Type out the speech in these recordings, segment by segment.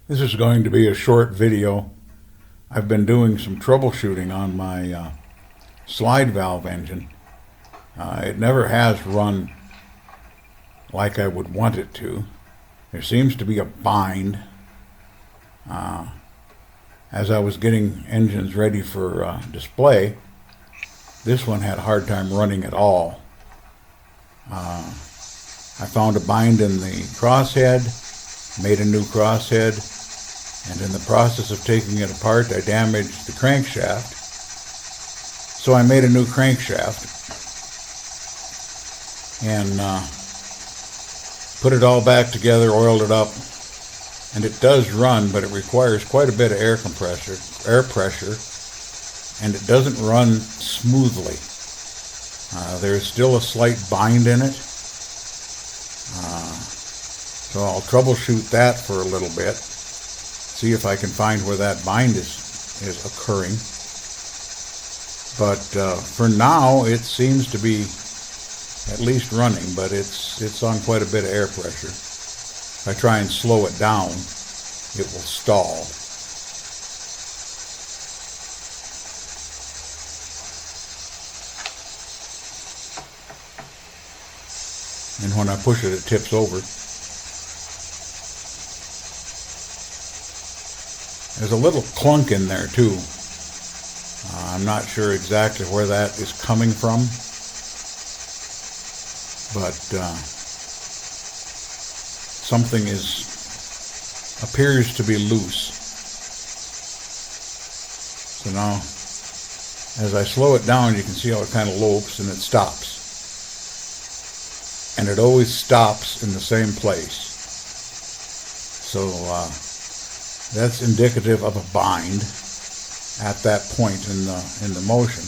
This is going to be a short video. I've been doing some troubleshooting on my slide valve engine. It never has run like I would want it to. There seems to be a bind. As I was getting engines ready for display, this one had a hard time running at all. I found a bind in the crosshead, made a new crosshead, and in the process of taking it apart, I damaged the crankshaft. So I made a new crankshaft and put it all back together, oiled it up, and it does run, but it requires quite a bit of air pressure, and it doesn't run smoothly. There's still a slight bind in it, so I'll troubleshoot that for a little bit, see if I can find where that bind is occurring. But for now, it seems to be at least running, but it's on quite a bit of air pressure. If I try and slow it down, it will stall. And when I push it, it tips over. There's a little clunk in there too. I'm not sure exactly where that is coming from, but something appears to be loose. So now, as I slow it down, you can see how it kind of lopes and it stops. And it always stops in the same place. So that's indicative of a bind at that point in the motion.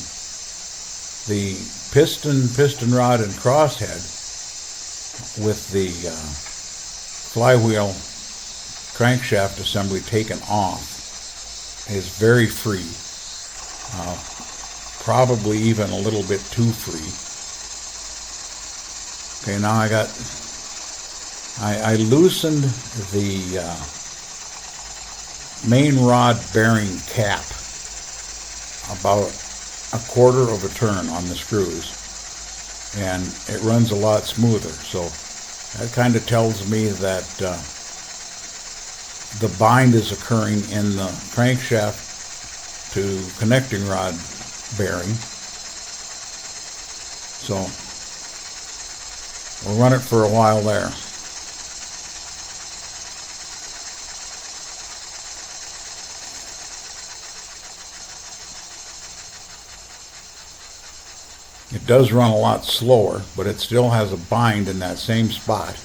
The piston rod and crosshead with the flywheel crankshaft assembly taken off is very free, probably even a little bit too free. Okay, now I loosened the main rod bearing cap about a quarter of a turn on the screws, and it runs a lot smoother. So that kind of tells me that the bind is occurring in the crankshaft to connecting rod bearing. So we'll run it for a while there. It does run a lot slower, but it still has a bind in that same spot.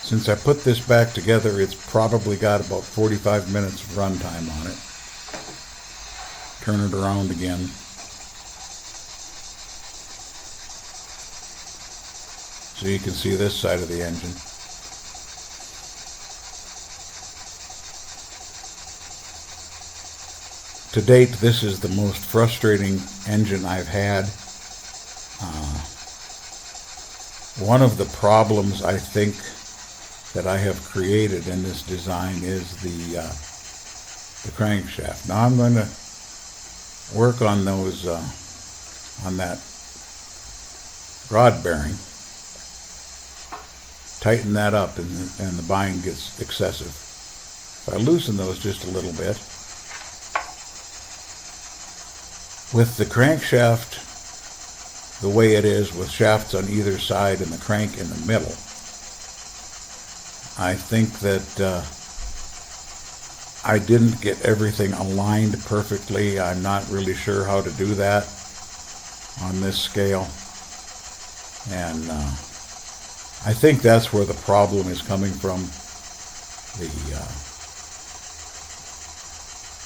Since I put this back together, it's probably got about 45 minutes of runtime on it. Turn it around again. So you can see this side of the engine. To date, this is the most frustrating engine I've had. One of the problems I think that I have created in this design is the crankshaft. Now I'm going to work on those on that rod bearing, tighten that up, and the bind gets excessive. If I loosen those just a little bit, with the crankshaft the way it is with shafts on either side and the crank in the middle, I think that I didn't get everything aligned perfectly. I'm not really sure how to do that on this scale. And I think that's where the problem is coming from.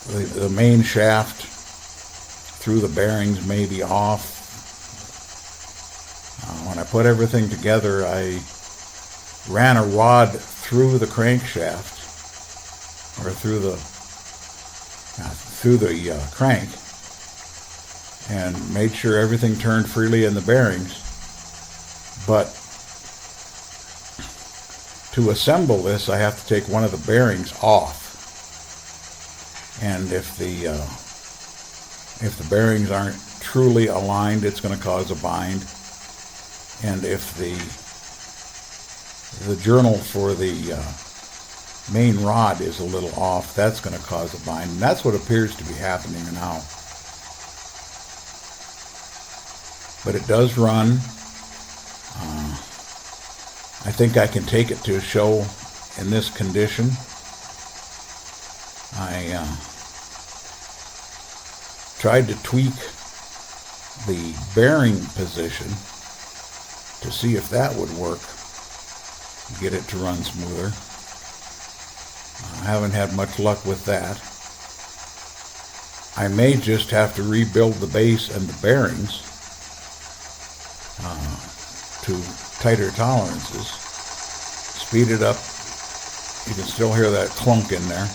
The main shaft through the bearings may be off. When I put everything together, I ran a rod through the crankshaft, or through the crank, and made sure everything turned freely in the bearings. But to assemble this, I have to take one of the bearings off. And if the bearings aren't truly aligned, it's going to cause a bind. And if the journal for the main rod is a little off, that's going to cause a bind. And that's what appears to be happening now. But it does run. I think I can take it to a show in this condition. I tried to tweak the bearing position to see if that would work, get it to run smoother. I haven't had much luck with that. I may just have to rebuild the base and the bearings to tighter tolerances. Speed it up. You can still hear that clunk in there.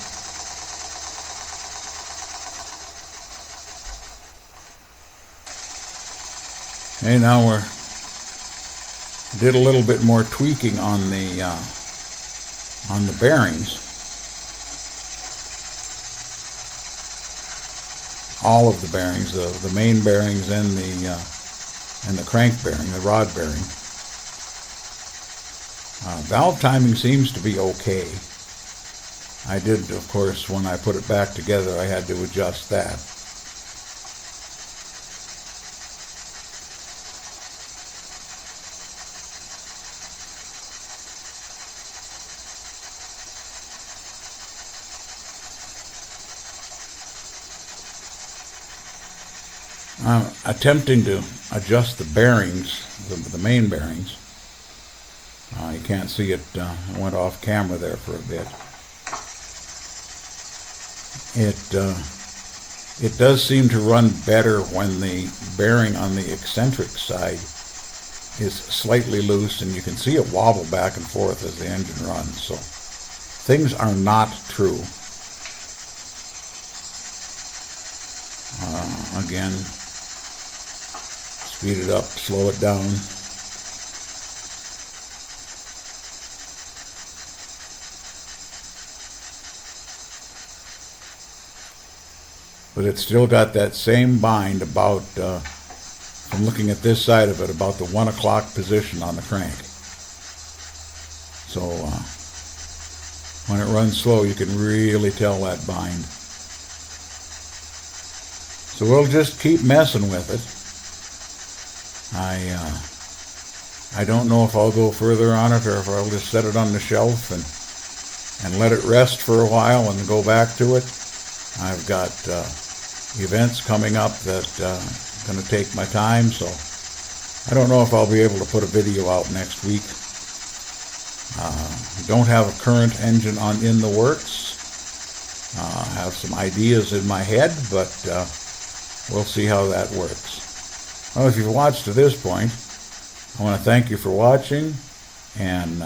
Okay, now did a little bit more tweaking on the bearings. All of the bearings, the main bearings and the crank bearing, the rod bearing. Valve timing seems to be okay. I did, of course, when I put it back together, I had to adjust that. I'm attempting to adjust the bearings, the main bearings. You can't see it, it went off camera there for a bit. It does seem to run better when the bearing on the eccentric side is slightly loose, and you can see it wobble back and forth as the engine runs. So things are not true. Again, speed it up, slow it down. But it's still got that same bind about, from looking at this side of it, about the 1 o'clock position on the crank. So when it runs slow, you can really tell that bind. So we'll just keep messing with it. I don't know if I'll go further on it, or if I'll just set it on the shelf and let it rest for a while and go back to it. I've got events coming up that going to take my time, so I don't know if I'll be able to put a video out next week. Don't have a current engine in the works. Have some ideas in my head, but we'll see how that works. Well, if you've watched to this point, I want to thank you for watching, and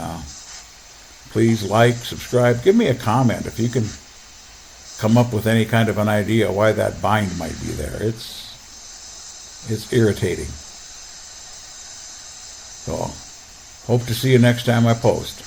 please like, subscribe, give me a comment if you can come up with any kind of an idea why that bind might be there. It's irritating. So, hope to see you next time I post.